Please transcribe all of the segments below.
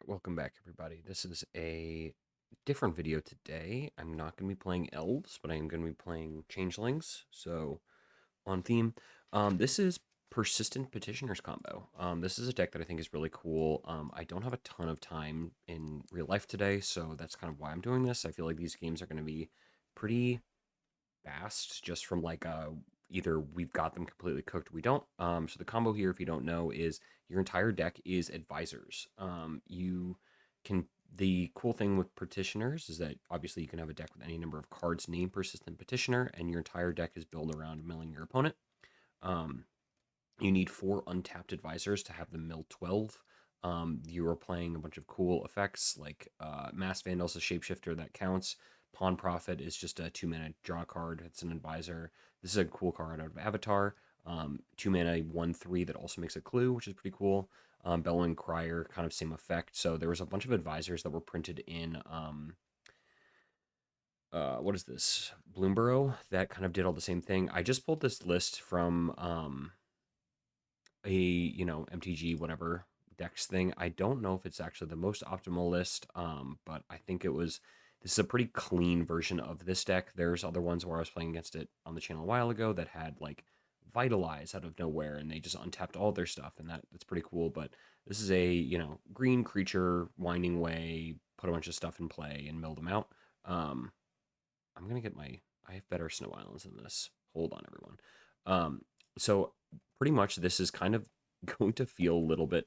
Welcome back, everybody. This is a different video today. I'm not going to be playing Elves, but I am going to be playing Changelings, so on theme. This is Persistent Petitioners combo. This is a deck that I think is really cool. I don't have a ton of time in real life today, so that's kind of why I'm doing this. I feel like these games are going to be pretty fast, just from like either we've got them completely cooked, or we don't. So the combo here, if you don't know, is your entire deck is advisors. You can The cool thing with petitioners is that obviously you can have a deck with any number of cards named persistent petitioner, and your entire deck is built around milling your opponent. Um, you need 4 untapped advisors to have them mill 12. You are playing a bunch of cool effects like Mass Vandal's a shapeshifter that counts. Pawn Prophet is just a 2 mana draw card. It's an advisor. This is a cool card out of Avatar. 2 mana, 1/3 that also makes a clue, which is pretty cool. Bellowing Crier, kind of same effect. So there was a bunch of advisors that were printed in what is this? Bloomborough that kind of did all the same thing. I just pulled this list from a MTG whatever decks thing. I don't know if it's actually the most optimal list, but I think this is a pretty clean version of this deck. There's other ones where I was playing against it on the channel a while ago that had like Vitalize out of nowhere, and they just untapped all their stuff, and that's pretty cool. But this is a green creature winding way, put a bunch of stuff in play and mill them out. Um, I'm gonna get my I have better Snow Islands than this. Hold on, everyone. So pretty much this is kind of going to feel a little bit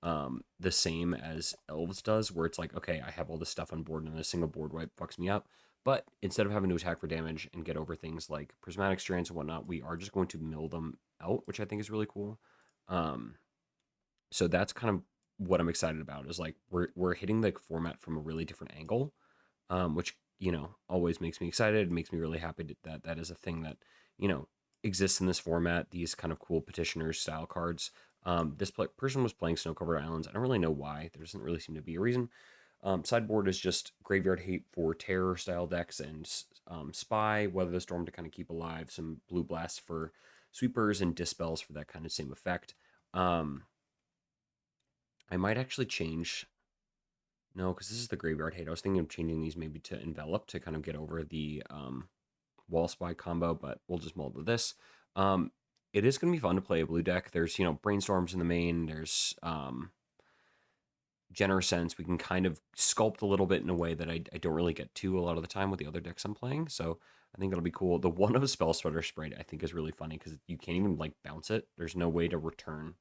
the same as Elves does, where it's like, okay, I have all this stuff on board and a single board wipe fucks me up. But instead of having to attack for damage and get over things like prismatic strands and whatnot, we are just going to mill them out, which I think is really cool. Um, so that's kind of what I'm excited about, is like we're hitting the format from a really different angle, which always makes me excited. Makes me really happy that that is a thing that you know exists in this format. These kind of cool petitioners style cards. This person was playing Snow Covered Islands. I don't really know why. There doesn't really seem to be a reason. Sideboard is just Graveyard Hate for terror style decks and Spy, Weather the Storm to kind of keep alive, some Blue Blasts for sweepers, and Dispels for that kind of same effect. I might actually change. No, because this is the Graveyard Hate. I was thinking of changing these maybe to Envelop to kind of get over the Wall Spy combo, but we'll just mold with this. It is going to be fun to play a blue deck. There's, Brainstorms in the main. There's Generous Sense. We can kind of sculpt a little bit in a way that I don't really get to a lot of the time with the other decks I'm playing. So I think that'll be cool. The one of Spell Sweater Sprite I think is really funny because you can't even like bounce it. There's no way to return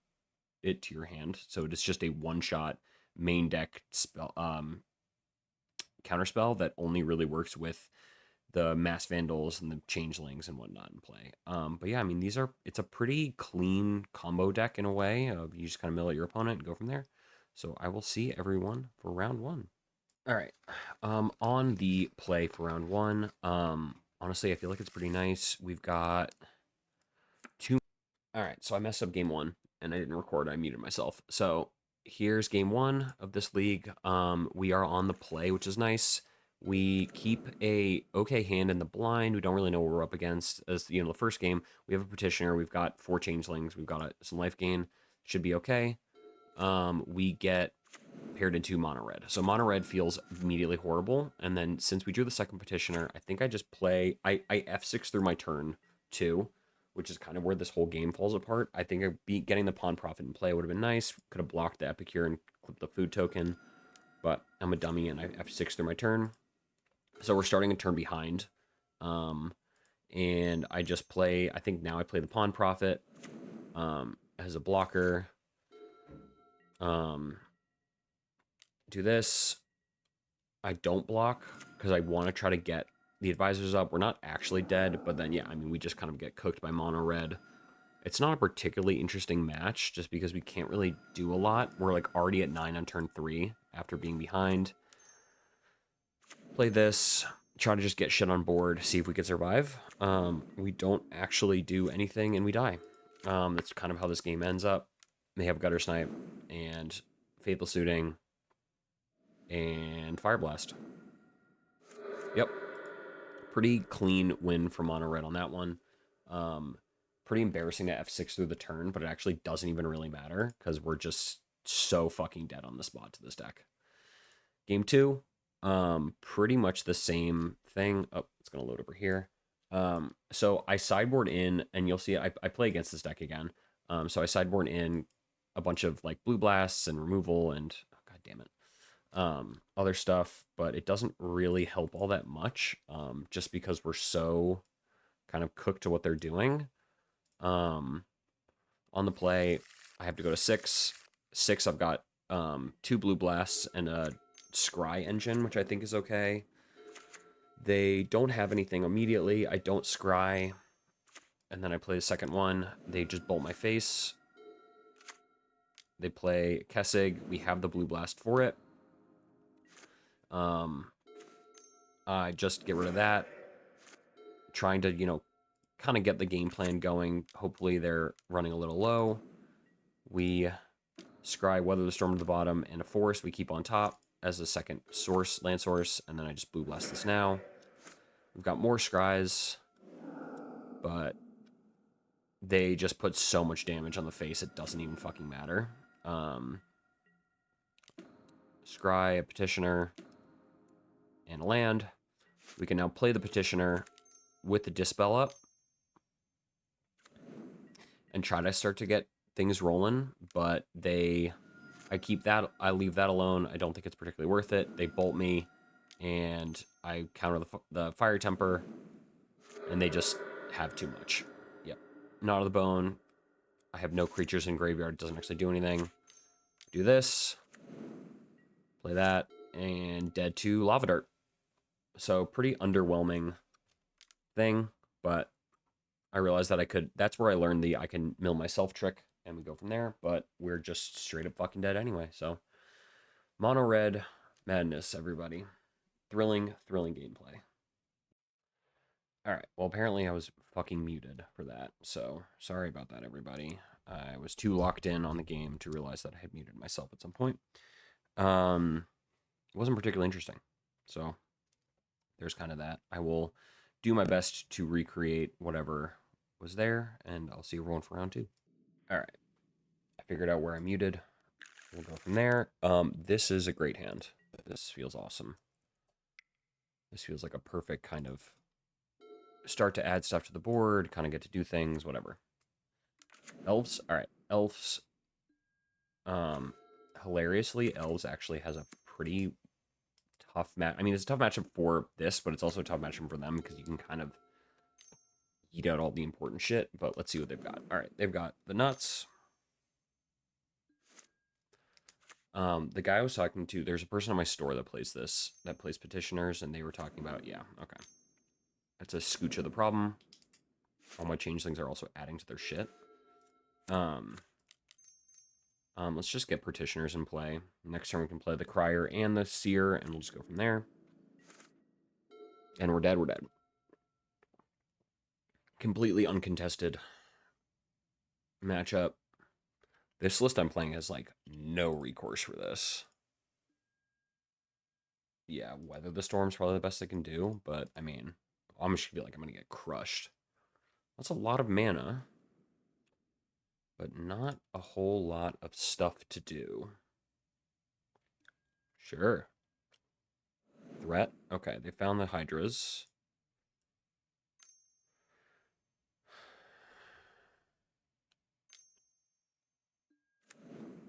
it to your hand. So it's just a one-shot main deck spell counterspell that only really works with the Mass Vandals and the Changelings and whatnot in play. But yeah, I mean, it's a pretty clean combo deck in a way. You just kind of mill at your opponent and go from there. So I will see everyone for round one. All right. On the play for round one, honestly, I feel like it's pretty nice. We've got two. All right, so I messed up game one and I didn't record. I muted myself. So here's game one of this league. We are on the play, which is nice. We keep a okay hand in the blind. We don't really know what we're up against. As the first game, we have a petitioner. We've got 4 changelings. We've got some life gain. Should be okay. We get paired into mono red. So mono red feels immediately horrible. And then since we drew the second petitioner, I think I just play. I F6 through my turn 2, which is kind of where this whole game falls apart. I think getting the Pawn Prophet in play would have been nice. Could have blocked the Epicure and clipped the food token, but I'm a dummy and I F6 through my turn. So we're starting a turn behind. And I just play, I think now I play the Pawn Prophet as a blocker. Do this. I don't block because I want to try to get the advisors up. We're not actually dead, but then, yeah, I mean, we just kind of get cooked by mono red. It's not a particularly interesting match just because we can't really do a lot. We're like already at 9 on turn 3 after being behind. Play this, try to just get shit on board, see if we can survive. We don't actually do anything and we die. That's kind of how this game ends up. They have Gutter Snipe and Faithful Suiting and Fire Blast. Yep. Pretty clean win for mono red on that one. Pretty embarrassing to F6 through the turn, but it actually doesn't even really matter because we're just so fucking dead on the spot to this deck. Game two, pretty much the same thing. Oh, it's gonna load over here. So I sideboard in, and you'll see I play against this deck again. So I sideboard in a bunch of like blue blasts and removal and oh, god damn it, other stuff, but it doesn't really help all that much. Just because we're so kind of cooked to what they're doing. Um, on the play, I have to go to 6. 6, I've got 2 blue blasts and a scry engine, which I think is okay. They don't have anything immediately. I don't scry, and then I play the second one. They just bolt my face. They play Kessig. We have the blue blast for it. I just get rid of that. Trying to, kind of get the game plan going. Hopefully they're running a little low. We scry Weather the Storm to the bottom, and a forest we keep on top as a second source, land source, and then I just blue blast this now. We've got more scries, but they just put so much damage on the face, it doesn't even fucking matter. Scry, a Petitioner, and a land. We can now play the Petitioner with the Dispel up and try to start to get things rolling, but I keep that, I leave that alone. I don't think it's particularly worth it. They bolt me, and I counter the Fire Temper, and they just have too much. Yep. Knot of the Bone. I have no creatures in graveyard. It doesn't actually do anything. Do this. Play that. And dead to Lava Dart. So pretty underwhelming thing, but I realized that I could, that's where I learned I can mill myself trick, and we go from there, but we're just straight up fucking dead anyway, so. Mono red madness, everybody. Thrilling gameplay. Alright, well, apparently I was fucking muted for that, so sorry about that, everybody. I was too locked in on the game to realize that I had muted myself at some point. It wasn't particularly interesting, so there's kind of that. I will do my best to recreate whatever was there, and I'll see everyone for round 2. Alright, I figured out where I muted. We'll go from there. This is a great hand. This feels awesome. This feels like a perfect kind of start to add stuff to the board, kind of get to do things, whatever. Elves. All right. Elves. Hilariously, Elves actually has a pretty tough match. I mean, it's a tough matchup for this, but it's also a tough matchup for them because you can kind of eat out all the important shit. But let's see what they've got. All right. They've got the nuts. The guy I was talking to, there's a person in my store that plays this, that plays Petitioners, and they were talking about, yeah, okay. That's a scooch of the problem. All my changelings are also adding to their shit. Let's just get Petitioners in play. Next turn we can play the Crier and the Seer, and we'll just go from there. And we're dead, we're dead. Completely uncontested matchup. This list I'm playing has, like, no recourse for this. Yeah, Weather the Storm's probably the best I can do, but, I mean, I'm just feel like I'm going to get crushed. That's a lot of mana, but not a whole lot of stuff to do. Sure. Threat? Okay, they found the Hydras.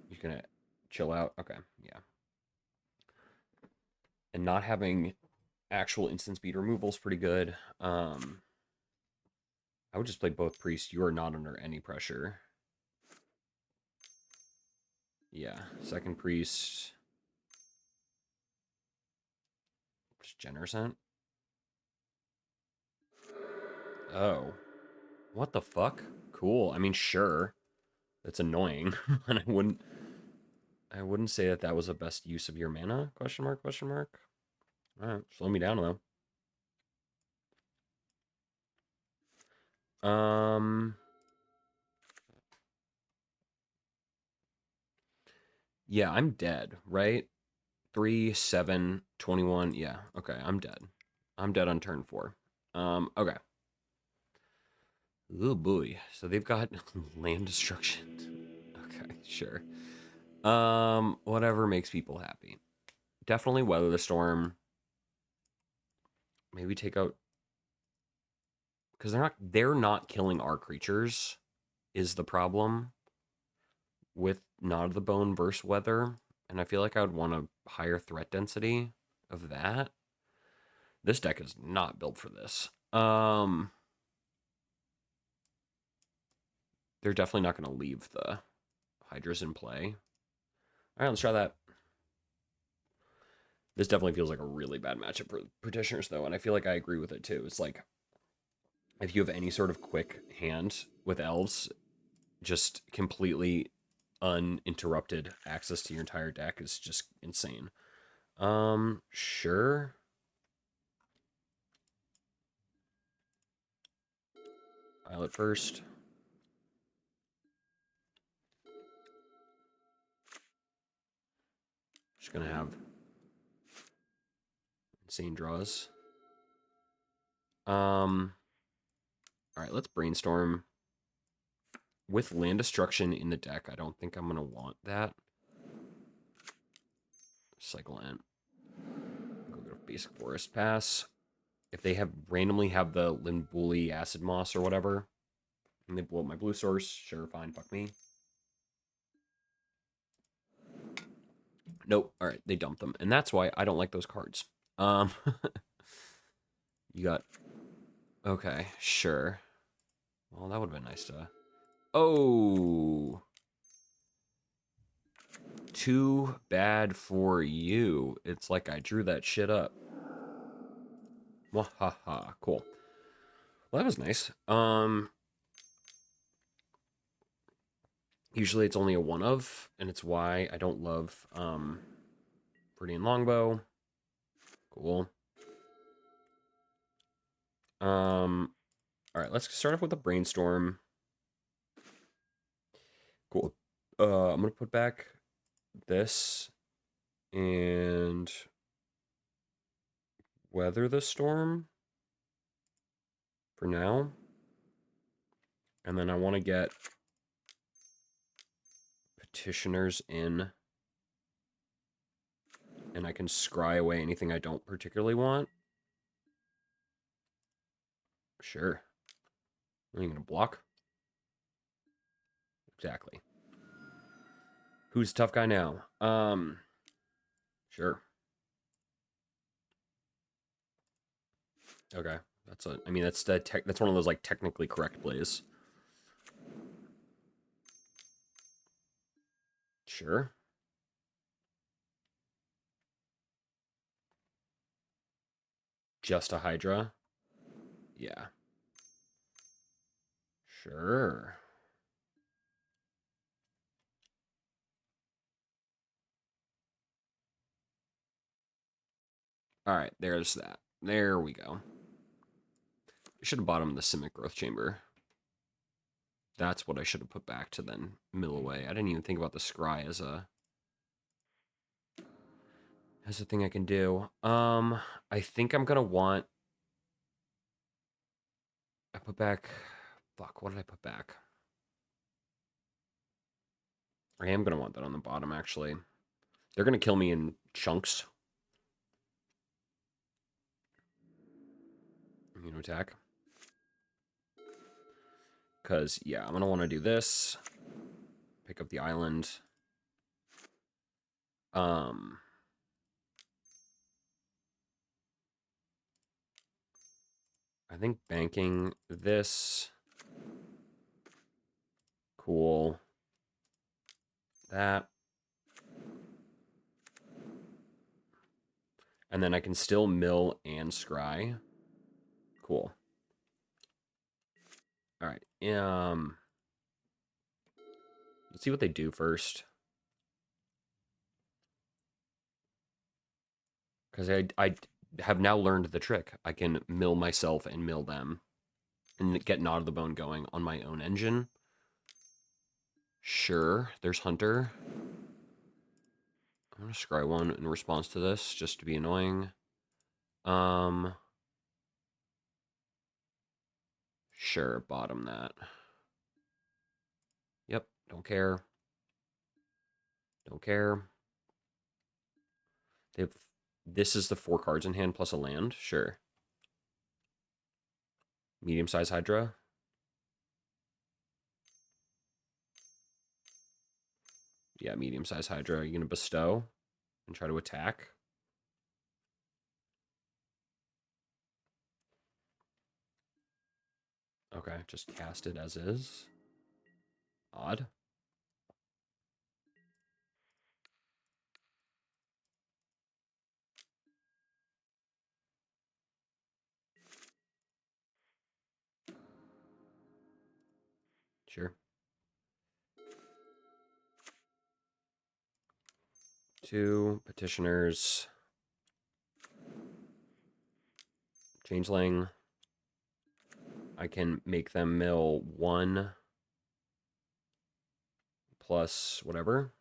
You're going to chill out? Okay, yeah. And not having actual instant speed removal is pretty good. I would just play both priests. You are not under any pressure. Yeah, second priest. Just Genersent. Oh. What the fuck? Cool. I mean, sure. That's annoying. And I wouldn't say that that was the best use of your mana? Question mark, question mark. Alright, slow me down though. Yeah, I'm dead, right? 3, 7, 21. Yeah, okay, I'm dead. I'm dead on turn 4. Okay. Oh boy. So they've got land destruction. Okay, sure. Whatever makes people happy. definitely weather the storm. Maybe take out, because they're not killing our creatures is the problem with Knot of the Bone versus weather. And I feel like I would want a higher threat density of that. This deck is not built for this. They're definitely not going to leave the Hydras in play. All right, let's try that. This definitely feels like a really bad matchup for Petitioners, though, and I feel like I agree with it, too. It's like, if you have any sort of quick hand with Elves, just completely uninterrupted access to your entire deck is just insane. Sure. Pilot first. Just gonna have insane draws. All right, let's brainstorm. With land destruction in the deck, I don't think I'm gonna want that. Cycle Ant. Go to basic forest pass. If they randomly have the Limbuli acid moss or whatever, and they blow up my blue source, sure, fine, fuck me. Nope. All right, they dumped them, and that's why I don't like those cards. You got okay, sure. Well, that would have been nice to. Oh, too bad for you. It's like I drew that shit up. Wahaha, cool. Well, that was nice. Usually it's only a one of, and it's why I don't love Viridian Longbow. Cool. All right, let's start off with a brainstorm. Cool. I'm gonna put back this and weather the storm for now. And then I want to get Petitioners in. And I can scry away anything I don't particularly want. Sure. Are you going to block? Exactly. Who's tough guy now? Sure. Okay. That's one of those like technically correct plays. Sure. Just a Hydra. Yeah. Sure. All right, there's that. There we go. I should have bought him the Simic Growth Chamber. That's what I should have put back to then mill away. I didn't even think about the scry as a thing I can do. I think I'm gonna want. I put back. Fuck, what did I put back? I am gonna want that on the bottom. Actually, they're gonna kill me in chunks. Attack. Because yeah, I'm gonna want to do this. Pick up the island. I think banking this. Cool. That. And then I can still mill and scry. Cool. All right. Let's see what they do first. Because I have now learned the trick. I can mill myself and mill them. And get Knot of the Bone going on my own engine. Sure, there's Hunter. I'm going to scry one in response to this, just to be annoying. Sure, bottom that. Yep, don't care. Don't care. They've, this is the 4 cards in hand plus a land. Sure. Medium-sized Hydra. Yeah, medium-sized Hydra. Are you going to bestow and try to attack? Okay, just cast it as is. Odd. Sure. 2 Petitioners. Changeling. I can make them mill 1 plus whatever.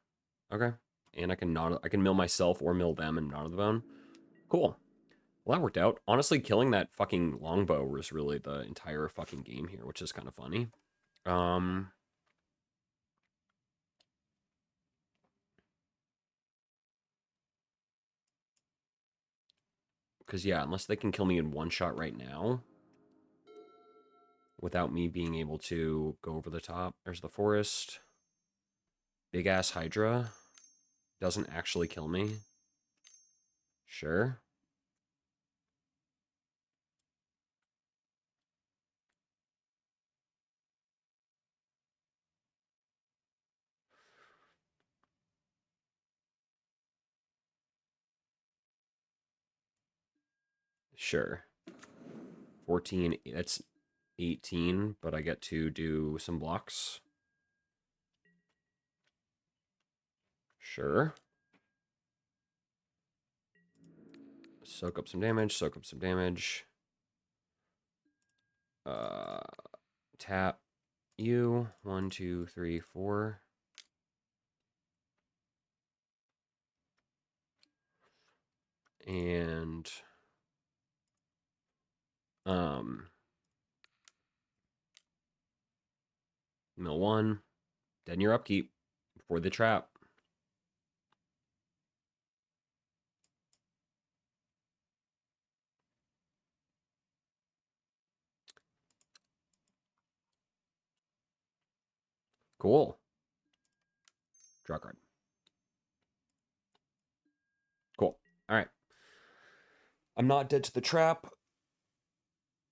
Okay. And I can mill myself or mill them and not the bone. Cool. Well, that worked out. Honestly, killing that fucking longbow was really the entire fucking game here, which is kind of funny. Because, yeah, unless they can kill me in one shot right now, without me being able to go over the top. There's the forest. Big-ass Hydra. Doesn't actually kill me. Sure. Sure. 14, that's 18, but I get to do some blocks. Sure. Soak up some damage, soak up some damage. Tap you. 1, 2, 3, 4. And mill 1. Dead in your upkeep before the trap. Cool. Draw card. Cool. All right. I'm not dead to the trap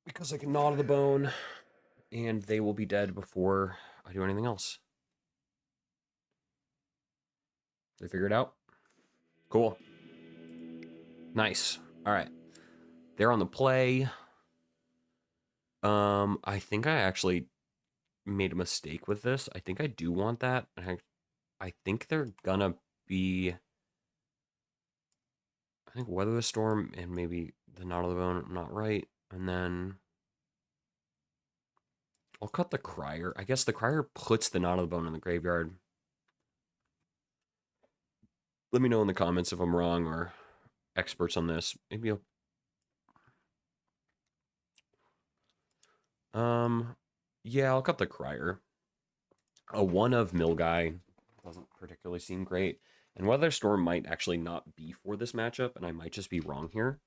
because I can gnaw to the bone, and they will be dead before I do anything else. They figure it out? Cool. Nice. All right. They're on the play. I think I actually made a mistake with this. I think I do want that. I think they're gonna be. I think Weather the Storm and maybe the Knot of the Bone, not right. And then I'll cut the Crier. I guess the Crier puts the Knot of the Bone in the graveyard. Let me know in the comments if I'm wrong or experts on this. Maybe yeah, I'll cut the Crier. A 1 of Mill Guy doesn't particularly seem great. And Weather Storm might actually not be for this matchup, and I might just be wrong here.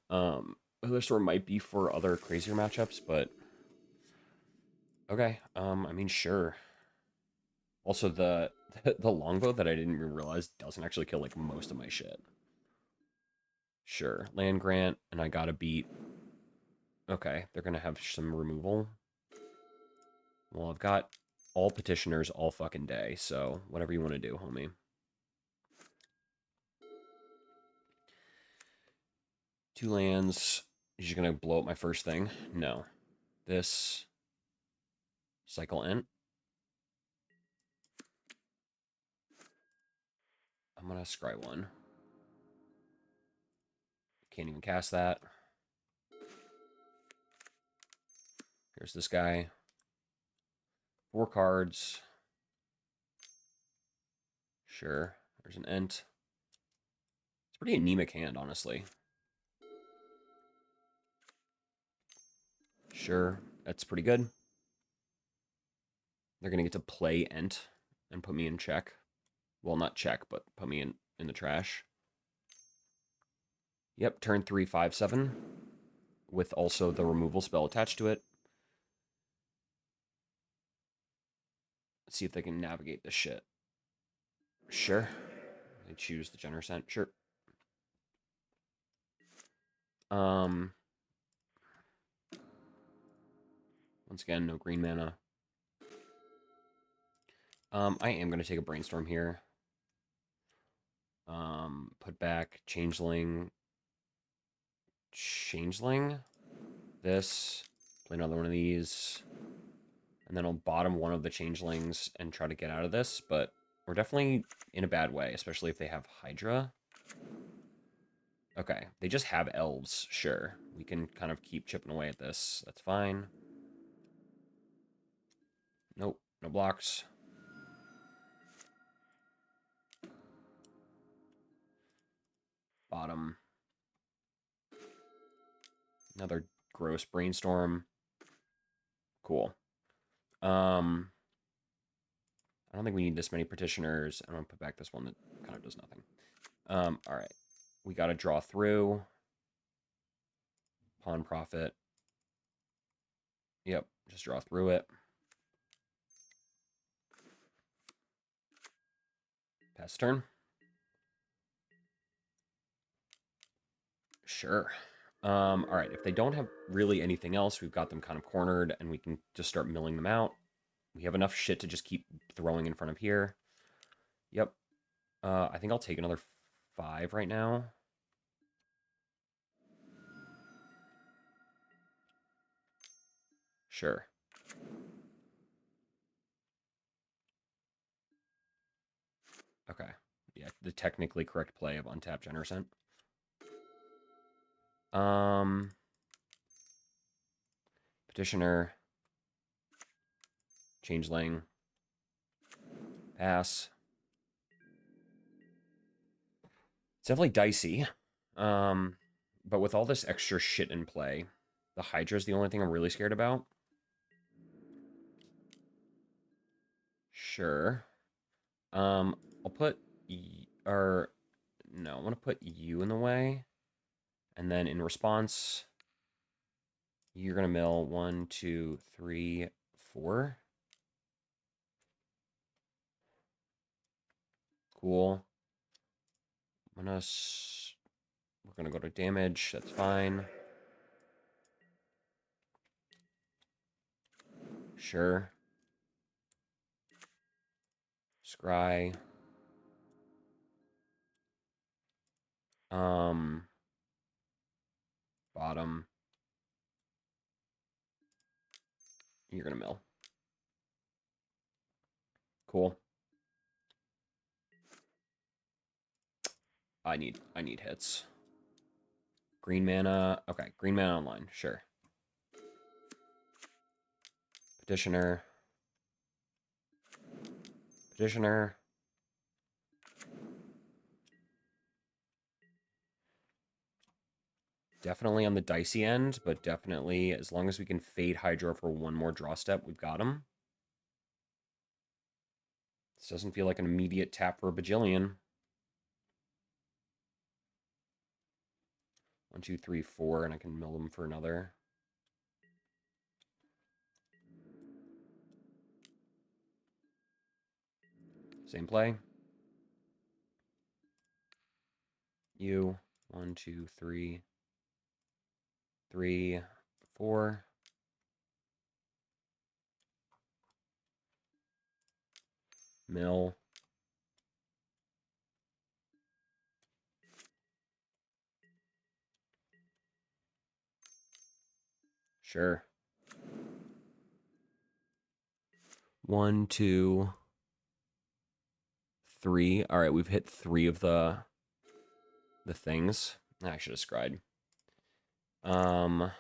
Weather Storm might be for other crazier matchups, but okay. I mean, sure. Also, the longbow that I didn't even realize doesn't actually kill like most of my shit. Sure, land grant, and I gotta beat. Okay, they're gonna have some removal. Well, I've got all petitioners all fucking day, so whatever you want to do, homie. 2 lands. You're just gonna blow up my first thing? No. This cycle ent. I'm gonna scry 1. Can't even cast that. Here's this guy. 4 cards. Sure. There's an ent. It's a pretty anemic hand, honestly. Sure. That's pretty good. They're going to get to play ent and put me in check. Well, not check, but put me in the trash. Yep, turn 3, 5, 7. With also the removal spell attached to it. Let's see if they can navigate this shit. Sure. They choose the Genercent. Sure. Once again, no green mana. I am going to take a brainstorm here. Put back Changeling. This. Play another one of these. And then I'll bottom one of the Changelings and try to get out of this. But we're definitely in a bad way, especially if they have Hydra. Okay, they just have Elves. Sure. We can kind of keep chipping away at this. That's fine. Nope, no blocks. Bottom. Another gross brainstorm. Cool. I don't think we need this many petitioners. I'm gonna put back this one that kind of does nothing. All right. We gotta draw through. Pawn profit. Yep, just draw through it. Pass turn. Sure. All right, if they don't have really anything else, we've got them kind of cornered, and we can just start milling them out. We have enough shit to just keep throwing in front of here. Yep. I think I'll take another 5 right now. Sure. Okay. Yeah, the technically correct play of untap Genercent. Petitioner. Changeling. Pass. It's definitely dicey. But with all this extra shit in play, the Hydra is the only thing I'm really scared about. Sure. I'll put no, I want to put you in the way. And then in response, you're gonna mill 1, 2, 3, 4. Cool. We're gonna go to damage. That's fine. Sure. Scry. Bottom. You're gonna mill. Cool. I need hits. Green mana. Okay, green mana online. Sure. Petitioner. Petitioner. Definitely on the dicey end, but definitely as long as we can fade Hydra for one more draw step, we've got him. This doesn't feel like an immediate tap for a bajillion. 1, 2, 3, 4, and I can mill them for another. Same play. You. 1, 2, 3. 3, 4. Mill. Sure. 1, 2, 3. All right, we've hit 3 of the things. I should have scried. Waiting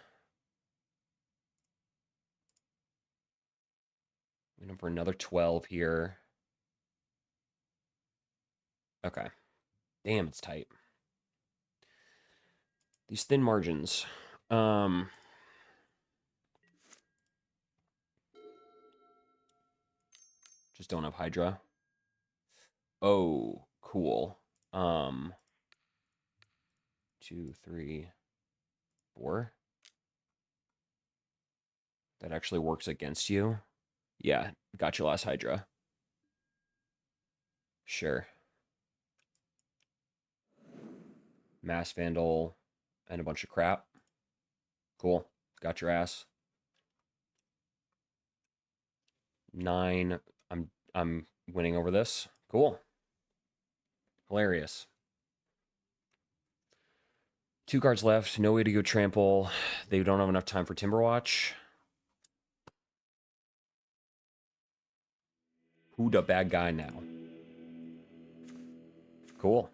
for another 12 here. Okay. Damn, it's tight. These thin margins. Just don't have Hydra. Oh, cool. 2, 2, 3, 4. That actually works against you. Yeah, got your last Hydra. Sure. Mass Vandal and a bunch of crap. Cool. Got your ass. 9. I'm winning over this. Cool. Hilarious. 2 cards left. No way to go trample. They don't have enough time for Timberwatch. Who the bad guy now? Cool.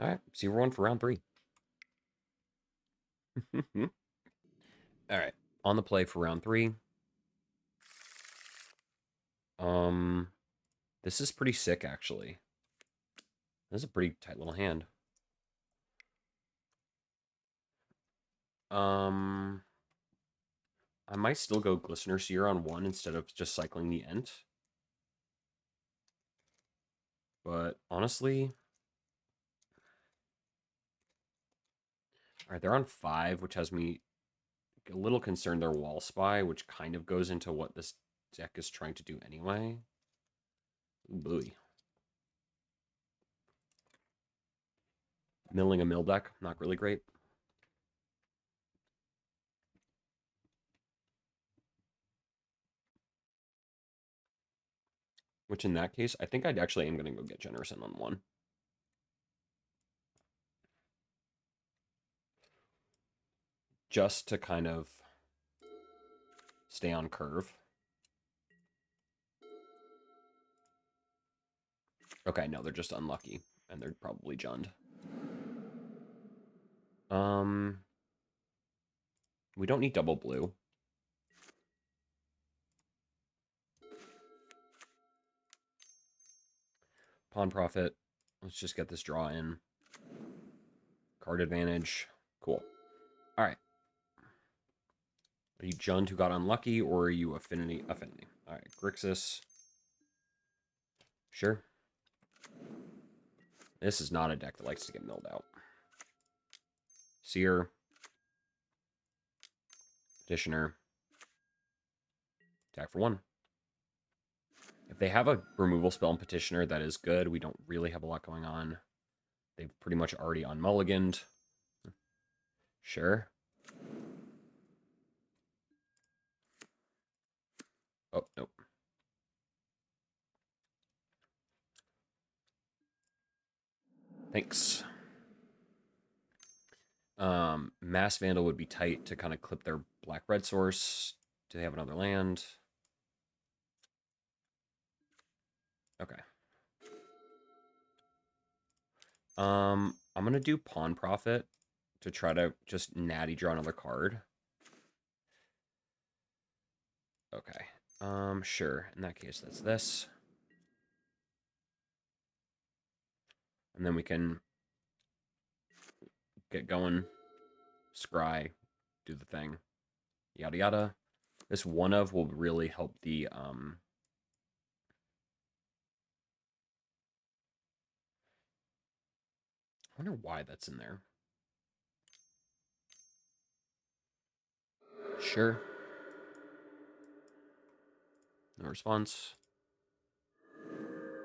All right. See everyone for round 3. All right. On the play for round 3. This is pretty sick, actually. This is a pretty tight little hand. I might still go Glistener Seer on 1 instead of just cycling the Ent. But honestly, all right, they're on 5, which has me a little concerned they're Wall Spy, which kind of goes into what this deck is trying to do anyway. Ooh, bluey. Milling a mill deck, not really great. Which in that case, I think I'd actually am going to go get Generousent on 1. Just to kind of stay on curve. Okay, no, they're just unlucky. And they're probably Jund. We don't need double blue. Pawn Profit. Let's just get this draw in. Card advantage. Cool. All right. Are you Jund who got unlucky, or are you Affinity? Affinity. All right. Grixis. Sure. This is not a deck that likes to get milled out. Seer. Petitioner. Attack for 1. If they have a removal spell in Petitioner, that is good. We don't really have a lot going on. They've pretty much already unmulliganed. Sure. Oh, nope. Thanks. Mass Vandal would be tight to kind of clip their black-red source. Do they have another land? Okay. I'm going to do Pawn Profit to try to just natty draw another card. Okay. Sure. In that case, that's this. And then we can get going. Scry. Do the thing. Yada yada. This one of will really help the I wonder why that's in there. Sure. No response.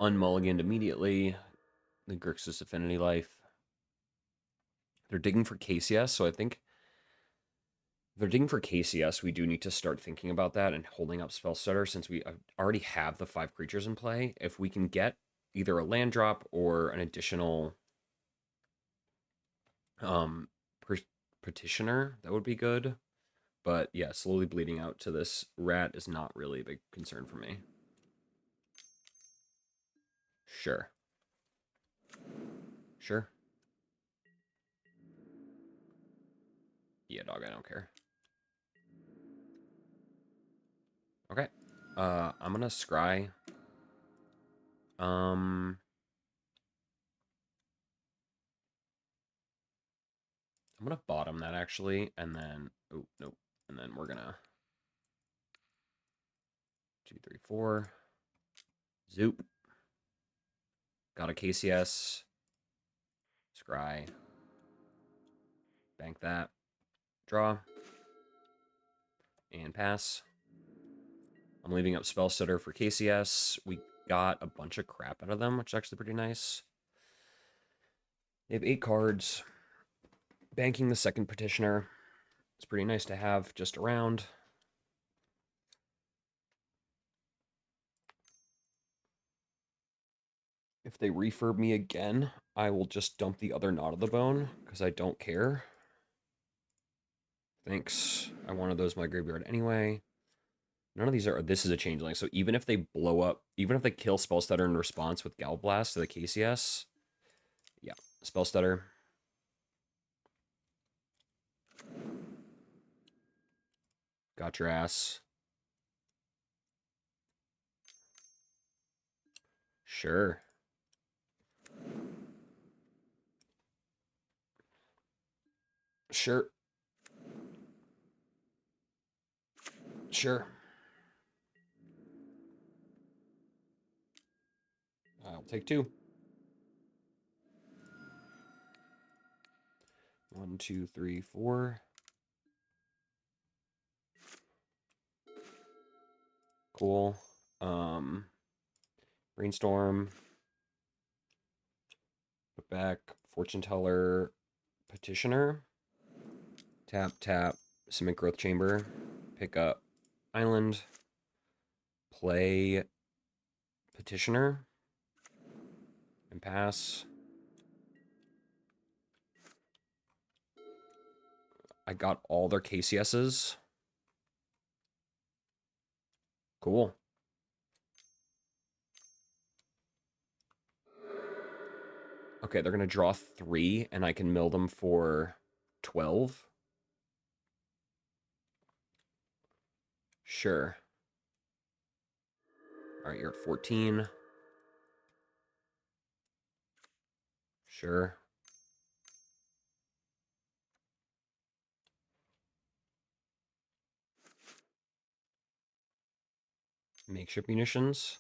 Unmulliganed immediately. The Grixis Affinity Life. They're digging for KCS, so I think if they're digging for KCS, we do need to start thinking about that and holding up Spell Stutter since we already have the 5 creatures in play. If we can get either a land drop or an additional um, Petitioner, that would be good. But yeah, slowly bleeding out to this rat is not really a big concern for me. Sure. Sure. Yeah, dog, I don't care. Okay. I'm gonna scry. I'm gonna bottom that actually, and then oh nope, and then we're gonna 2, 3, 4. Zoop. Got a KCS. Scry. Bank that. Draw. And pass. I'm leaving up Spell Stutter for KCS. We got a bunch of crap out of them, which is actually pretty nice. They have 8 cards. Banking the second Petitioner. It's pretty nice to have just around. If they refurb me again, I will just dump the other Knot of the Bone, because I don't care. Thanks. I wanted those in my graveyard anyway. None of these are... This is a changeling, so even if they blow up... Even if they kill Spellstutter in response with Galblast to the KCS... Yeah, Spellstutter. Got your ass. Sure. Sure. Sure. I'll take 2. 1, 2, 3, 4. Cool. Brainstorm. Put back Fortune Teller, Petitioner. Tap, tap, Simic Growth Chamber. Pick up Island. Play Petitioner. And pass. I got all their KCSs. Cool. Okay, they're going to draw 3, and I can mill them for 12. Sure. All right, you're at 14. Sure. Makeshift munitions.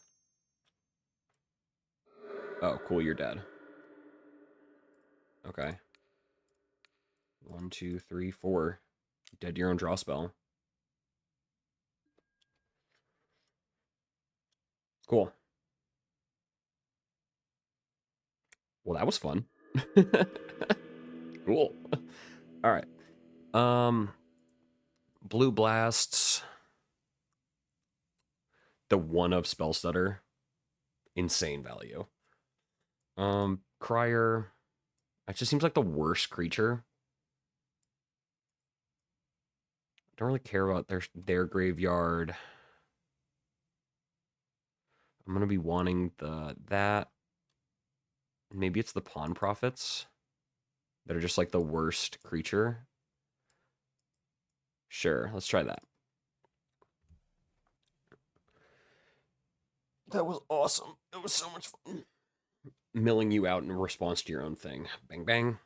Oh, cool, you're dead. Okay. 1, 2, 3, 4. Dead to your own draw spell. Cool. Well, that was fun. Cool. All right. Blue blasts. The 1 of Spell Stutter. Insane value. Crier. It just seems like the worst creature. Don't really care about their graveyard. I'm gonna be wanting that. Maybe it's the Pawn Prophets that are just like the worst creature. Sure, let's try that. That was awesome. It was so much fun. Milling you out in response to your own thing. Bang, bang.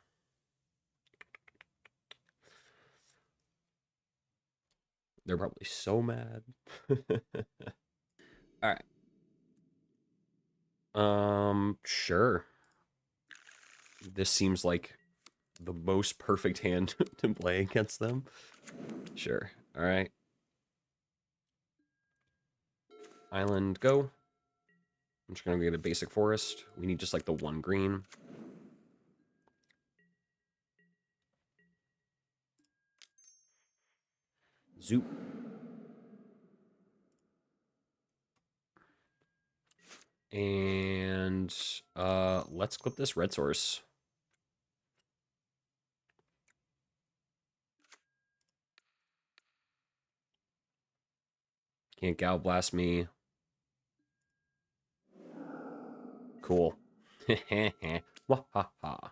They're probably so mad. All right. Sure. This seems like the most perfect hand to play against them. Sure. All right. Island, go. I'm just going to get a basic forest. We need just like the 1 green. Zoop. And let's clip this red source. Can't Gal Blast me. Cool. Wahaha.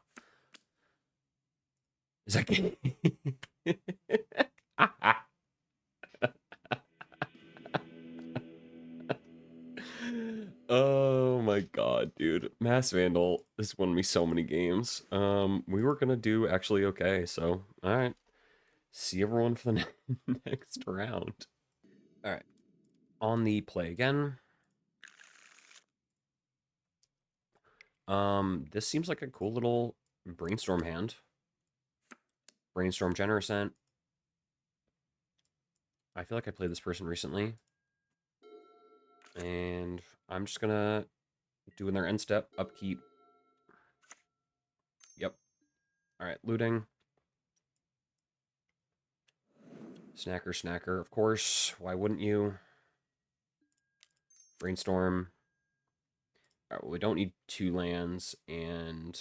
Is that good? Oh my god, dude. Mass Vandal has won me so many games. We were gonna do actually okay, so alright. See everyone for the next round. Alright. On the play again. This seems like a cool little brainstorm hand. Brainstorm Generosent. I feel like I played this person recently. And I'm just going to do in their end step, upkeep. Yep. All right, looting. Snacker, snacker, of course. Why wouldn't you? Brainstorm. All right, well, we don't need 2 lands, and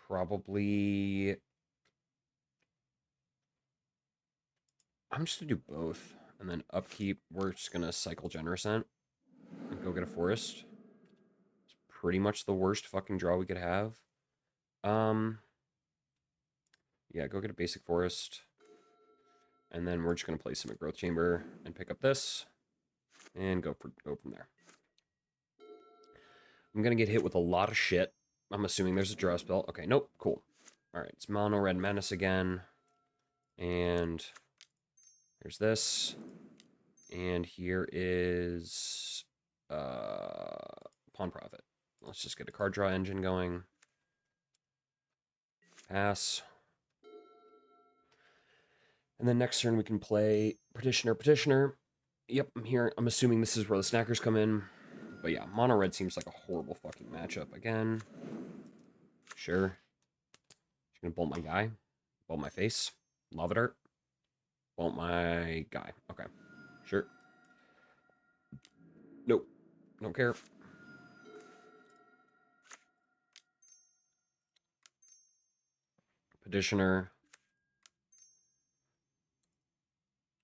probably... I'm just going to do both. And then upkeep, we're just going to cycle Generosent and go get a forest. It's pretty much the worst fucking draw we could have. Yeah, go get a basic forest. And then we're just going to play Simic Growth Chamber and pick up this. And go from there. I'm going to get hit with a lot of shit. I'm assuming there's a draw spell. Okay, nope, cool. Alright, it's Mono Red Menace again. And there's this. And here is Pawn Profit. Let's just get a card draw engine going. Pass. And then next turn we can play Petitioner. Yep, I'm here. I'm assuming this is where the snackers come in. But yeah, Mono Red seems like a horrible fucking matchup again. Sure. Just gonna bolt my guy. Bolt my face. Lava Dart. Bolt my guy. Okay. Sure. Nope. Don't care. Petitioner.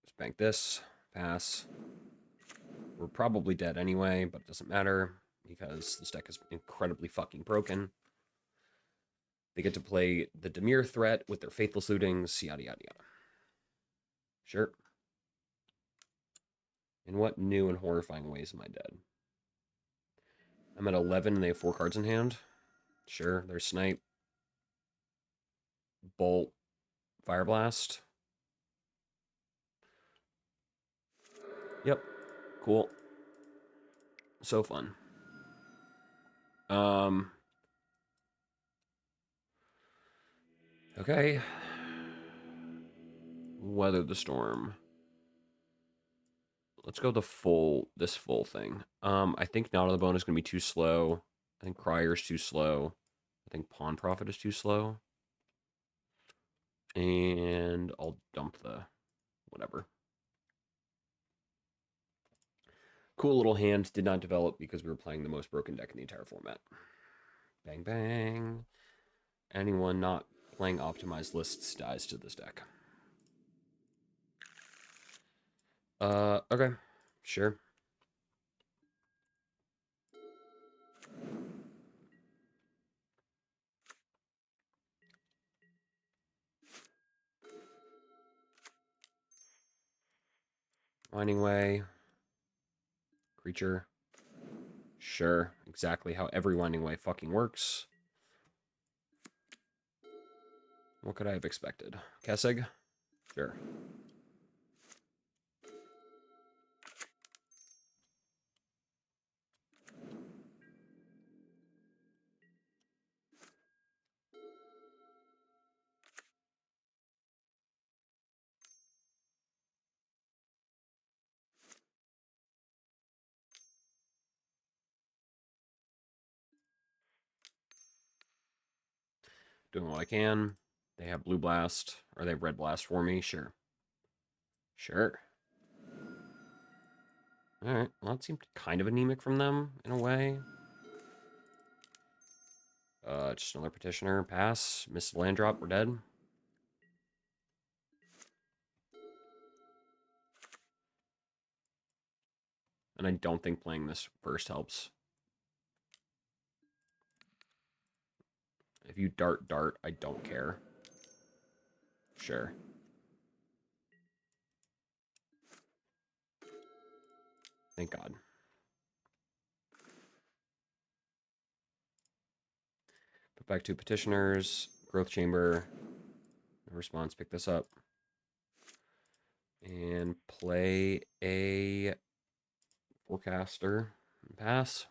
Just bank this. Pass. We're probably dead anyway, but it doesn't matter because this deck is incredibly fucking broken. They get to play the Dimir threat with their Faithless Lootings, yada yada yada. Sure. In what new and horrifying ways am I dead? I'm at 11 and they have 4 cards in hand. Sure, there's Snipe. Bolt. Fire Blast. Yep. Cool. So fun. Okay. Weather the storm. Let's go this full thing. I think Not on the Bone is going to be too slow. I think Crier's too slow. I think Pawn Profit is too slow. And I'll dump the whatever. Cool little hand. Did not develop because we were playing the most broken deck in the entire format. Bang, bang. Anyone not playing optimized lists dies to this deck. Okay. Sure. Winding Way. Creature. Sure. Exactly how every Winding Way fucking works. What could I have expected? Kessig? Sure. Doing what I can. They have Blue Blast, or they have Red Blast for me. Sure. Sure. Alright, well, that seemed kind of anemic from them, in a way. Just another Petitioner. Pass. Missed the land drop. We're dead. And I don't think playing this first helps. If you dart, I don't care. Sure. Thank God. Put back 2 Petitioners. Growth Chamber. No response. Pick this up. And play a Forecaster. Pass.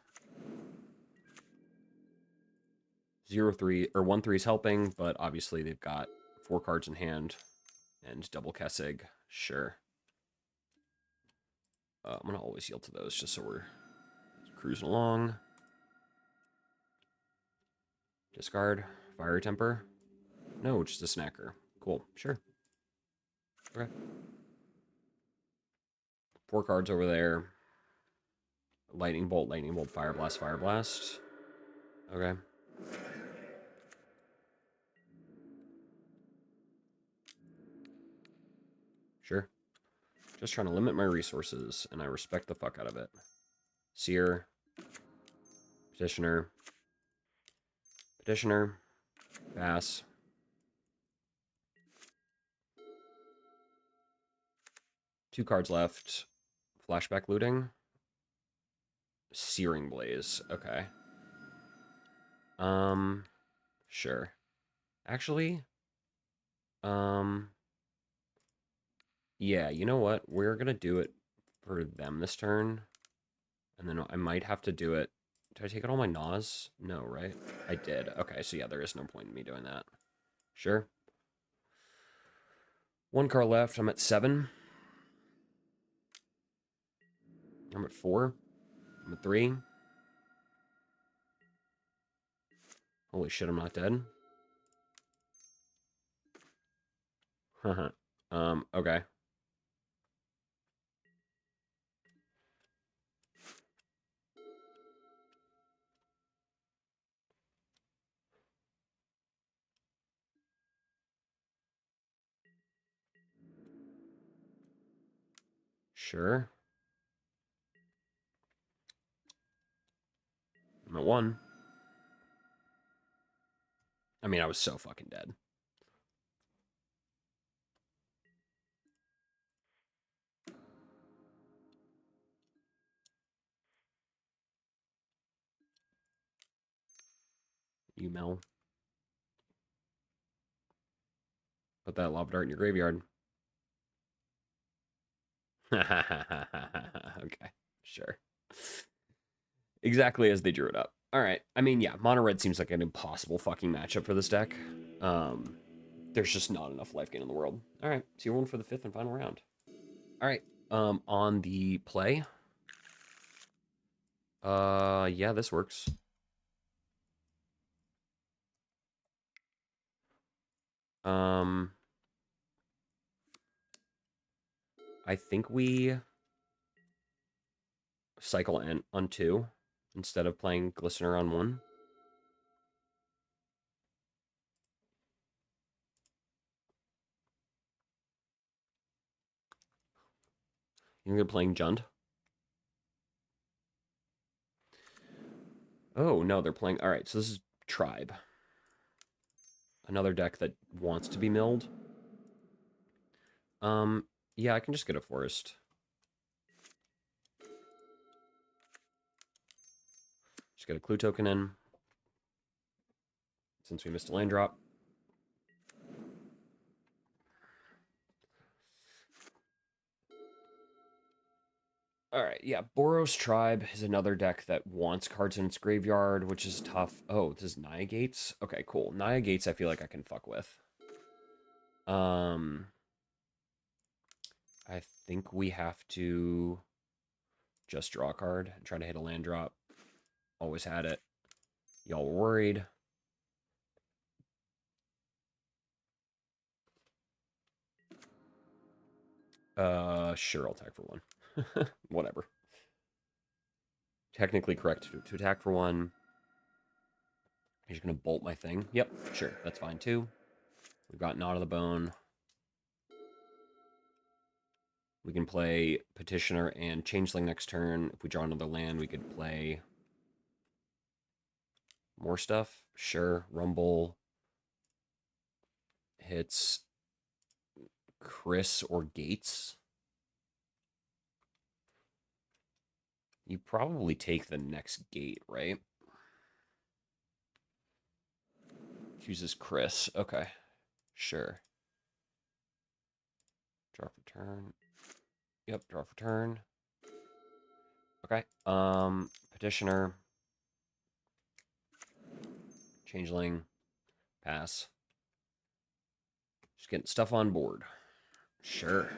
0-3 or 1-3 is helping, but obviously they've got 4 cards in hand and double Kessig. Sure. I'm gonna always yield to those just so we're cruising along. Discard. Fire Temper. No, just a snacker. Cool. Sure. Okay. 4 cards over there. Lightning Bolt, Fire Blast, Fire Blast. Okay. Sure. Just trying to limit my resources, and I respect the fuck out of it. Seer. Petitioner. Petitioner. Pass. Two cards left. Flashback Looting. Searing Blaze. Okay. Sure. Actually, yeah, you know what? We're gonna do it for them this turn. And then I might have to do it. Did I take out all my Nas? No, right? I did. Okay, so yeah, there is no point in me doing that. Sure. 1 card left. I'm at 7. I'm at 4. I'm at 3. Holy shit, I'm not dead. Okay. Sure. I'm at 1. I mean, I was so fucking dead. You Mel. Put that Lava Dart in your graveyard. Okay, sure. Exactly as they drew it up. All right. I mean, yeah, Mono Red seems like an impossible fucking matchup for this deck. There's just not enough life gain in the world. All right, so you're rolling for the 5th and final round. All right. On the play. Yeah, this works. I think we cycle on 2 instead of playing Glistener on 1. You're playing Jund. Oh no, they're playing. All right, so this is Tribe. Another deck that wants to be milled. Yeah, I can just get a forest. Just get a clue token in. Since we missed a land drop. All right, yeah, Boros Tribe is another deck that wants cards in its graveyard, which is tough. Oh, this is Naya Gates? Okay, cool. Naya Gates I feel like I can fuck with. I think we have to just draw a card and try to hit a land drop. Always had it. Y'all were worried. Sure, I'll attack for 1. Whatever. Technically correct to attack for 1. He's gonna bolt my thing. Yep, sure, that's fine too. We've got Knot of the Bone. We can play Petitioner and Changeling next turn. If we draw another land, we could play more stuff. Sure, Rumble hits Chris or Gates. You probably take the next gate, right? Chooses Chris. Okay, sure. Draw for turn. Yep, draw for turn. Okay. Petitioner. Changeling. Pass. Just getting stuff on board. Sure.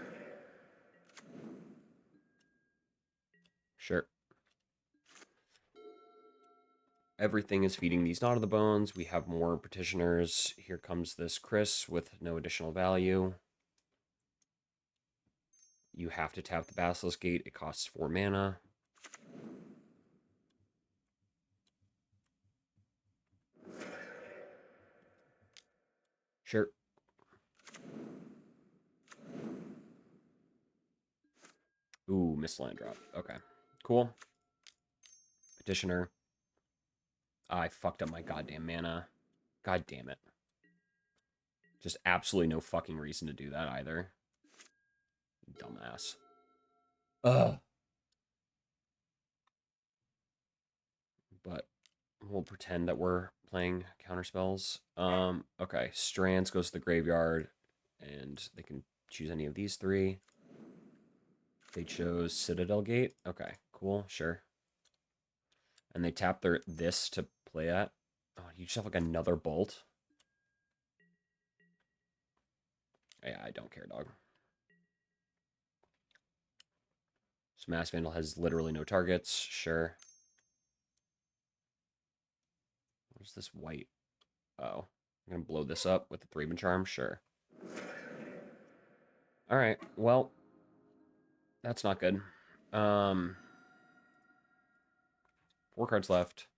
Sure. Everything is feeding these not of the bones. We have more petitioners. Here comes this Chris with no additional value. You have to tap the Basilisk Gate. It costs 4 mana. Sure. Ooh, missed land drop. Okay. Cool. Petitioner. I fucked up my goddamn mana. God damn it. Just absolutely no fucking reason to do that either. Dumbass. Ugh. But we'll pretend that we're playing counterspells. Okay. Strands goes to the graveyard, and they can choose any of these 3. They chose Citadel Gate. Okay, cool, sure. And they tap this to play at. Oh, you just have like another bolt. Yeah, I don't care, dog. So Mass Vandal has literally no targets. Sure. Where's this white? Oh, I'm gonna blow this up with the 3-man charm. Sure. All right. Well, that's not good. 4 cards left.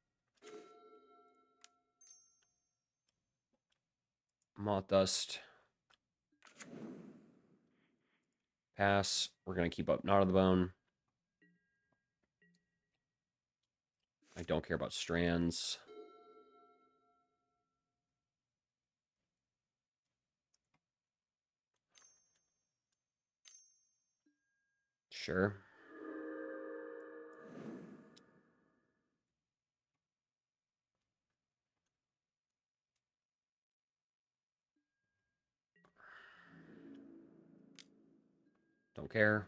Moth Dust. Pass. We're gonna keep up Knot of the Bone. I don't care about Strands. Sure. Don't care.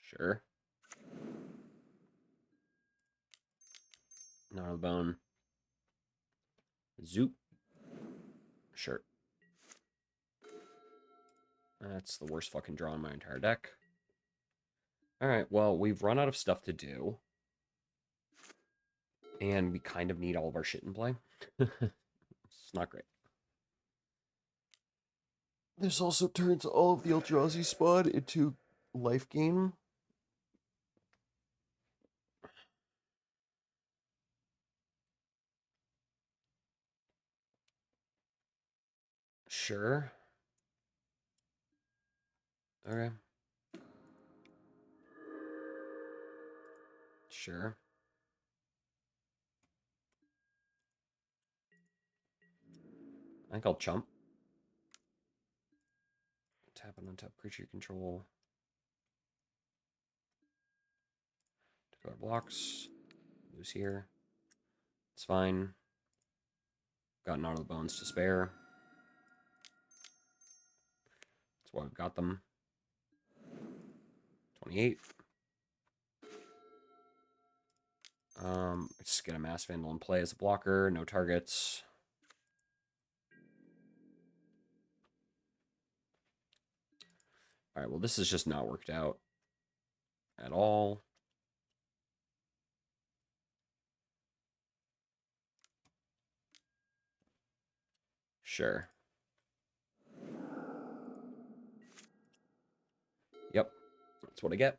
Sure. Knot of the Bone. Zoop. Sure. That's the worst fucking draw in my entire deck. Alright, well, we've run out of stuff to do. And we kind of need all of our shit in play. It's not great. This also turns all of the Eldrazi spawn into life gain. Sure. Okay. Sure. I think I'll chump. Tap and untap creature control. Take our blocks. Lose here. It's fine. Got Knot of the Bones to spare. That's why we've got them. 28. Just get a Mass Vandal in play as a blocker. No targets. All right, well, this has just not worked out at all. Sure. Yep, that's what I get.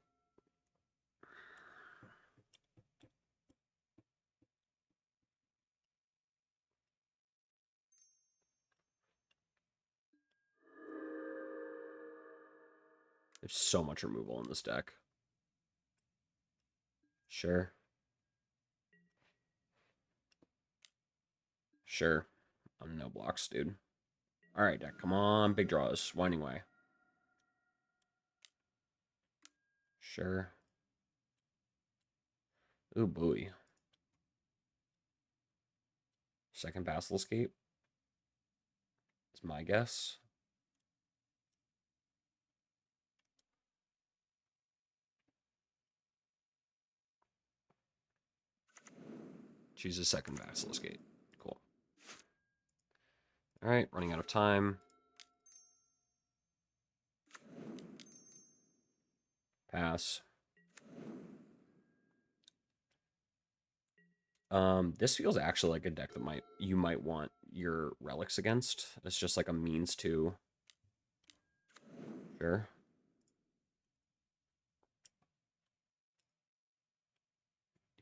There's so much removal in this deck. Sure. Sure. I'm no blocks, dude. All right, deck. Come on. Big draws. Winding way. Sure. Ooh, buoy. Second Basilisk Gate is my guess. Choose a second Basilisk Gate. Cool. All right, running out of time. Pass. This feels actually like a deck that you might want your relics against. It's just like a means to. Sure.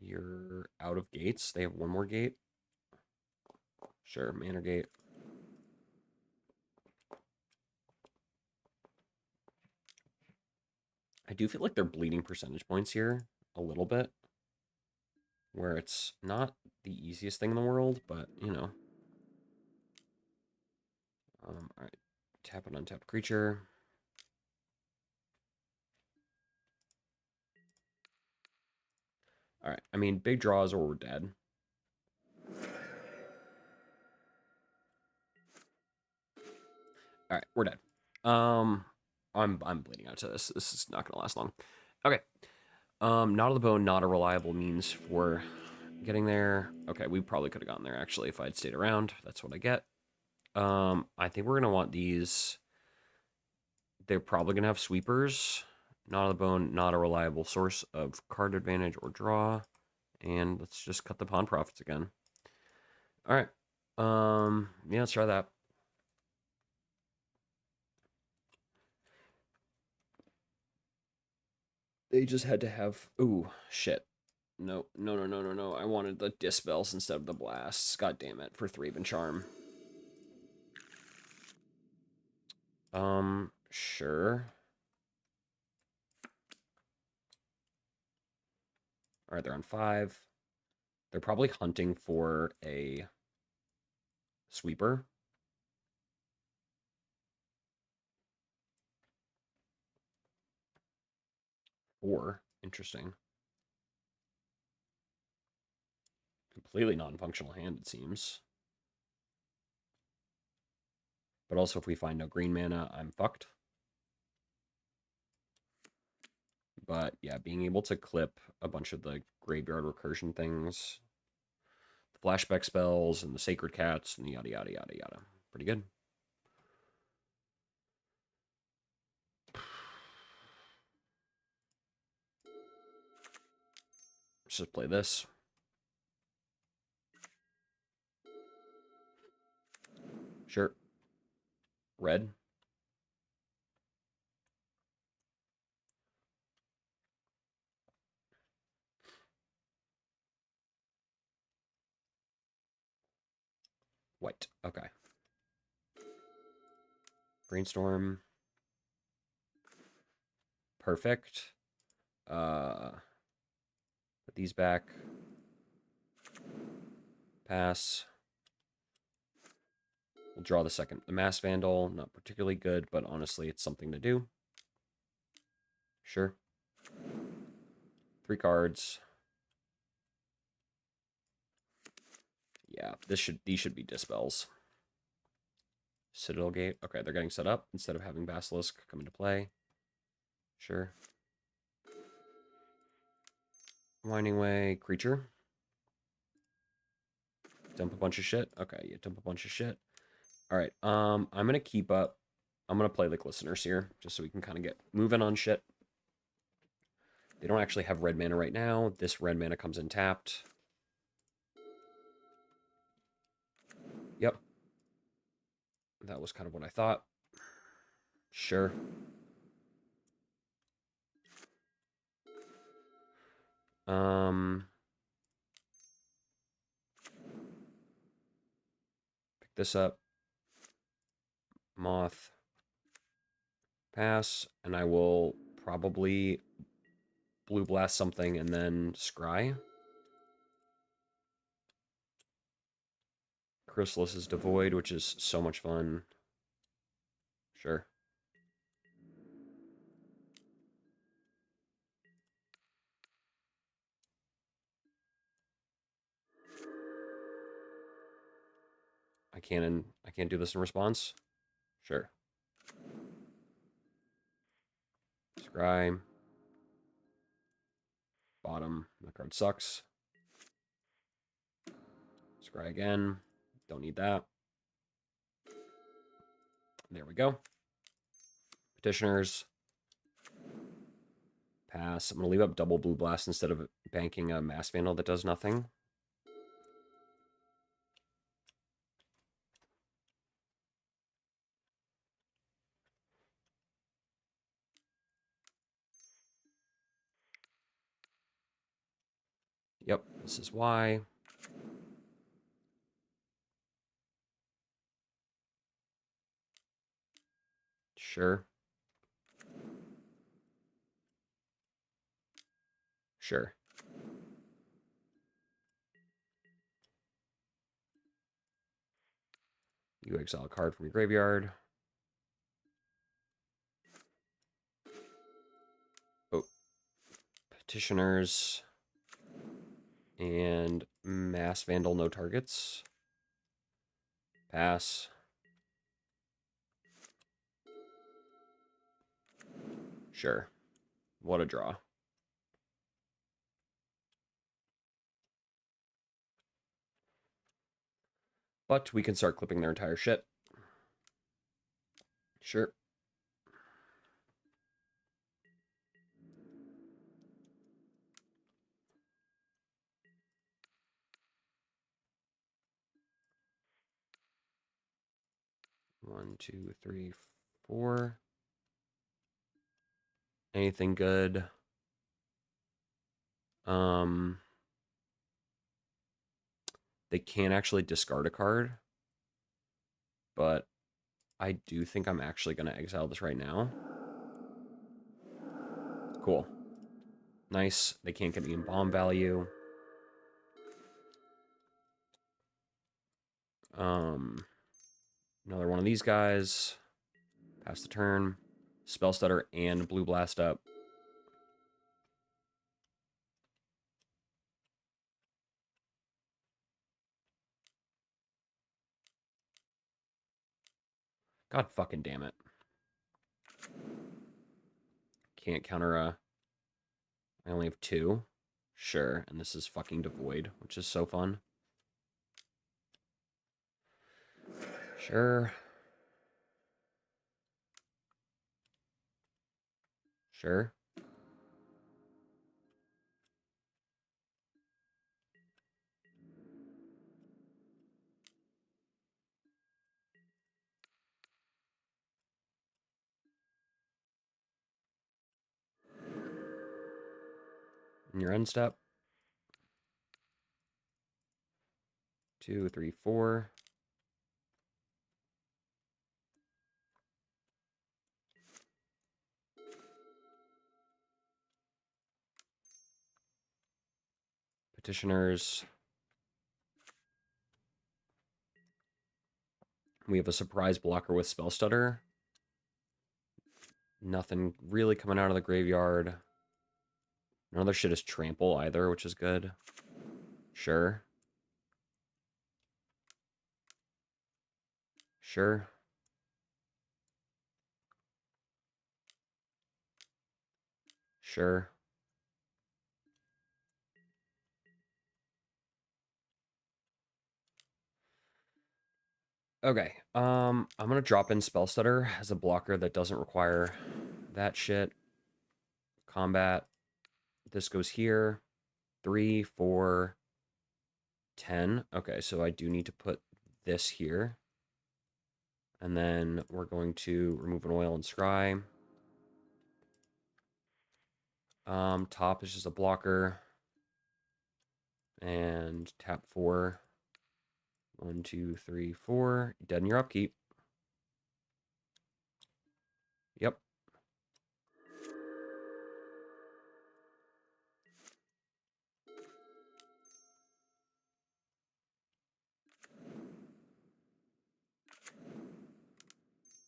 You're out of gates. They have one more gate. Sure, Manor Gate. I do feel like they're bleeding percentage points here a little bit, where it's not the easiest thing in the world, but you know. All right, tap an untapped creature. All right, I mean, big draws or we're dead. All right, we're dead. I'm bleeding out to this. This is not gonna last long. Okay. Not of the bone, not a reliable means for getting there. Okay, we probably could have gotten there actually if I'd stayed around. That's what I get. I think we're gonna want these. They're probably gonna have sweepers. Not of the bone, not a reliable source of card advantage or draw. And let's just cut the pawn profits again. All right. Yeah, let's try that. They just had to have. Ooh, shit. No, no, no, no, no, no. I wanted the dispels instead of the blasts. God damn it, for 3 even charm. Sure. All right, they're on 5. They're probably hunting for a sweeper. Or, interesting. Completely non-functional hand, it seems. But also, if we find no green mana, I'm fucked. But yeah, being able to clip a bunch of the graveyard recursion things, the flashback spells, and the sacred cats, and the yada yada yada yada. Pretty good. Let's just play this. Sure. Red. White. Okay. Brainstorm. Perfect. Put these back. Pass. We'll draw the second. The Mass Vandal, not particularly good, but honestly, it's something to do. Sure. 3 cards. Yeah, these should be dispels. Citadel Gate. Okay, they're getting set up instead of having Basilisk come into play. Sure. Winding Way, creature. Dump a bunch of shit. Okay, yeah, dump a bunch of shit. All right, I'm gonna keep up. I'm gonna play like listeners here, just so we can kind of get moving on shit. They don't actually have red mana right now. This red mana comes in tapped. Yep. That was kind of what I thought. Sure. Pick this up. Moth. Pass. And I will probably blue blast something and then scry. Chrysalis is devoid, which is so much fun. Sure. I can't do this in response. Sure. Scry. Bottom. That card sucks. Scry again. Don't need that. There we go. Petitioners. Pass. I'm going to leave up double blue blast instead of banking a mass vandal that does nothing. Yep, this is why. Sure. Sure. You exile a card from your graveyard. Oh. Petitioners. And mass vandal, no targets. Pass. Sure. What a draw. But we can start clipping their entire shit. Sure. One, two, three, four. Anything good? They can actually discard a card, but I do think I'm actually going to exile this right now. Cool. Nice. They can't get me in bomb value. Another one of these guys. Pass the turn. Spell Stutter and Blue Blast up. God fucking damn it. Can't counter a... I only have 2. Sure, and this is fucking devoid, which is so fun. Sure. Sure. In your end step. 2, 3, 4. Petitioners. We have a surprise blocker with Spell Stutter. Nothing really coming out of the graveyard. None of their shit is trample either, which is good. Sure. Sure. Sure. Okay. I'm gonna drop in Spell Stutter as a blocker that doesn't require that shit. Combat. This goes here. 3, 4, 10. Okay, so I do need to put this here. And then we're going to remove an oil and scry. Top is just a blocker. And tap 4. 1, 2, 3, 4. Dead in your upkeep. Yep.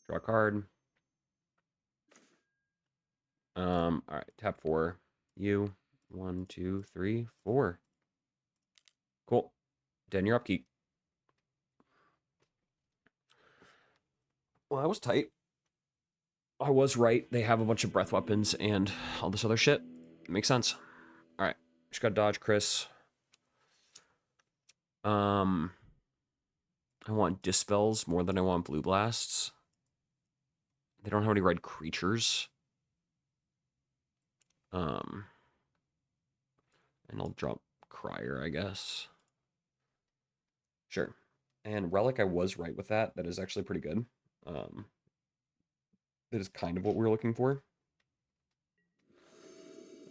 Draw a card. All right, tap 4. You. 1, 2, 3, 4. Cool. Dead in your upkeep. Well, that was tight. I was right. They have a bunch of breath weapons and all this other shit. Makes sense. All right. Just got dodge, Chris. I want dispels more than I want blue blasts. They don't have any red creatures. And I'll drop Crier, I guess. Sure. And Relic, I was right with that. That is actually pretty good. Um, that is kind of what we were looking for.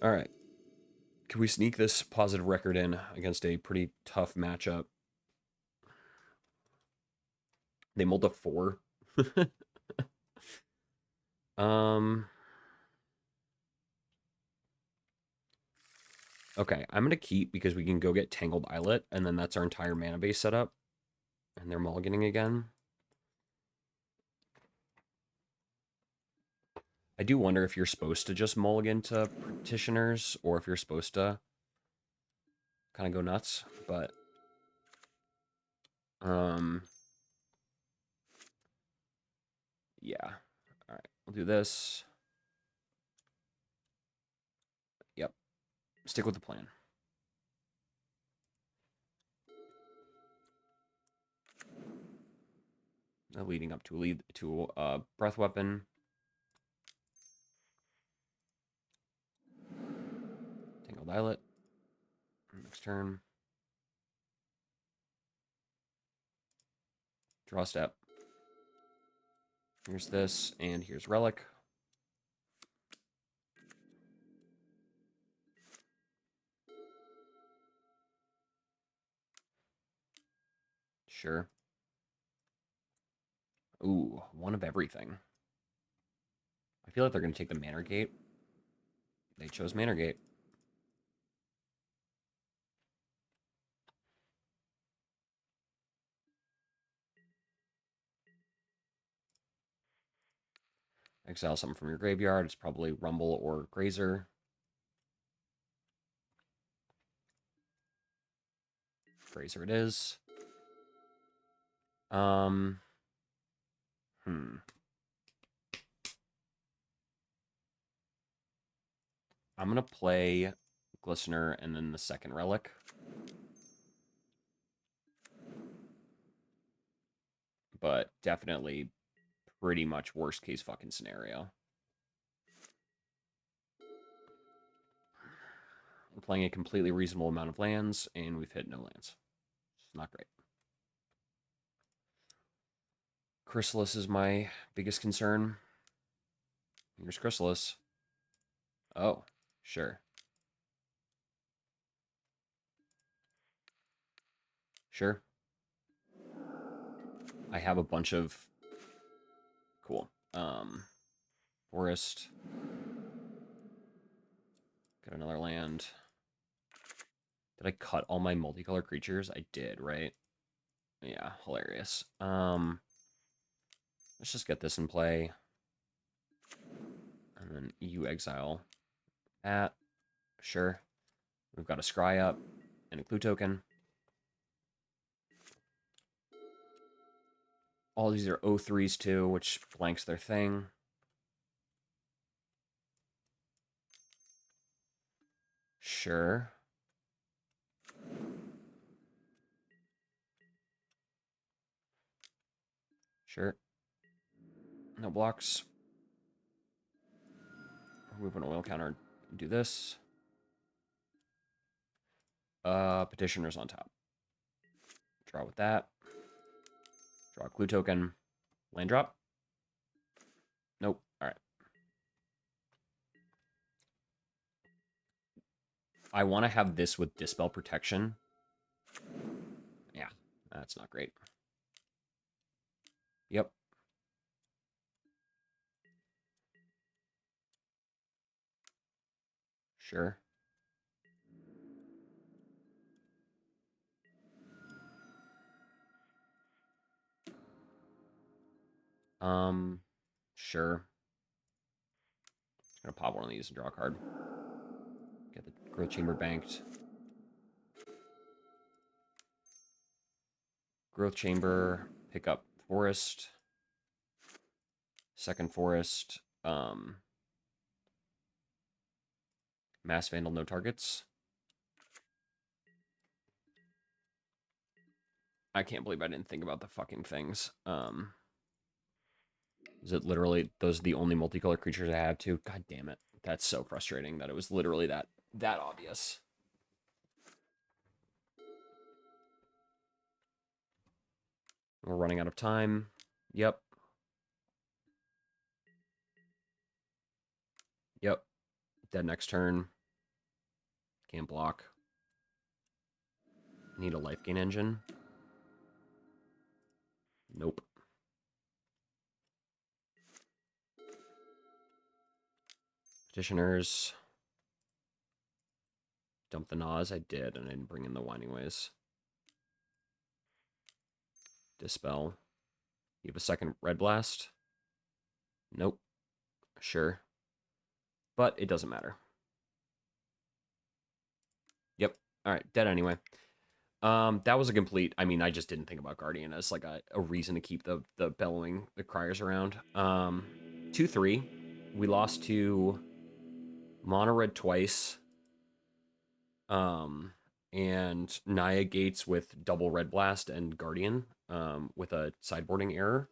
All right. Can we sneak this positive record in against a pretty tough matchup? They mulled a 4. um. Okay, I'm going to keep because we can go get Tangled Islet, and then that's our entire mana base setup. And they're mulliganing again. I do wonder if you're supposed to just mulligan to Petitioners, or if you're supposed to kind of go nuts, but... yeah. All right, we'll do this. Yep. Stick with the plan. Leading up to a breath weapon. Tangled Islet. Next turn. Draw a step. Here's this, and here's Relic. Sure. Ooh, one of everything. I feel like they're going to take the Manor Gate. They chose Manor Gate. Exile something from your graveyard. It's probably Rumble or Grazer. Grazer it is. I'm gonna play Glistener and then the second Relic. But definitely pretty much worst case fucking scenario. We're playing a completely reasonable amount of lands, and we've hit no lands. It's not great. Chrysalis is my biggest concern. Here's Chrysalis. Oh, sure. Sure. I have a bunch of... Cool. Forest. Got another land. Did I cut all my multicolor creatures? I did, right? Yeah, hilarious. Let's just get this in play. And then you exile that. Sure. We've got a scry up and a clue token. All these are O3s too, which blanks their thing. Sure. Sure. No blocks. Move an oil counter. Do this. Petitioners on top. Draw with that. Draw a clue token. Land drop. Nope. All right. I want to have this with Dispel Protection. Yeah, that's not great. Yep. Sure. Sure. Just gonna pop one of these and draw a card. Get the Growth Chamber banked. Growth Chamber, pick up Forest. Second Forest, Mass Vandal, no targets. I can't believe I didn't think about the fucking things. Is it literally those are the only multicolor creatures I have too? God damn it. That's so frustrating that it was literally that obvious. We're running out of time. Yep. Yep. Dead next turn. Can't block. Need a life gain engine. Nope. Petitioners. Dump the Nas. I did, and I didn't bring in the Winding Ways. Dispel. You have a second Red Blast? Nope. Sure. But it doesn't matter. Yep. All right. Dead anyway. That was a complete. I mean, I just didn't think about Guardian as like a reason to keep the bellowing the criers around. 2-3. We lost to Mono Red twice. And Naya Gates with double Red Blast and Guardian. With a sideboarding error.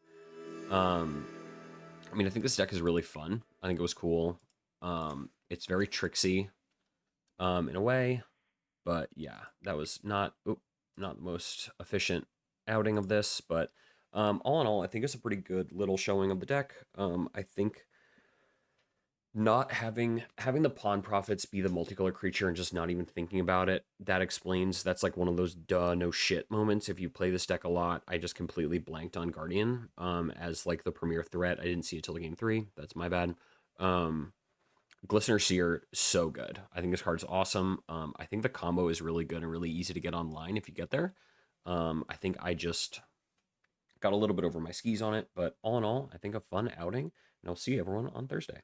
I mean, I think this deck is really fun. I think it was cool. It's very tricksy, in a way. But yeah, that was not the most efficient outing of this. But all in all, I think it's a pretty good little showing of the deck. I think not having the pawn profits be the multicolor creature and just not even thinking about it, that explains that's like one of those duh no shit moments. If you play this deck a lot, I just completely blanked on Guardian as like the premier threat. I didn't see it till the game 3. That's my bad. Glistener Seer, so good. I think this card's awesome. I think the combo is really good and really easy to get online if you get there. I think I just got a little bit over my skis on it, but all in all, I think a fun outing, and I'll see everyone on Thursday.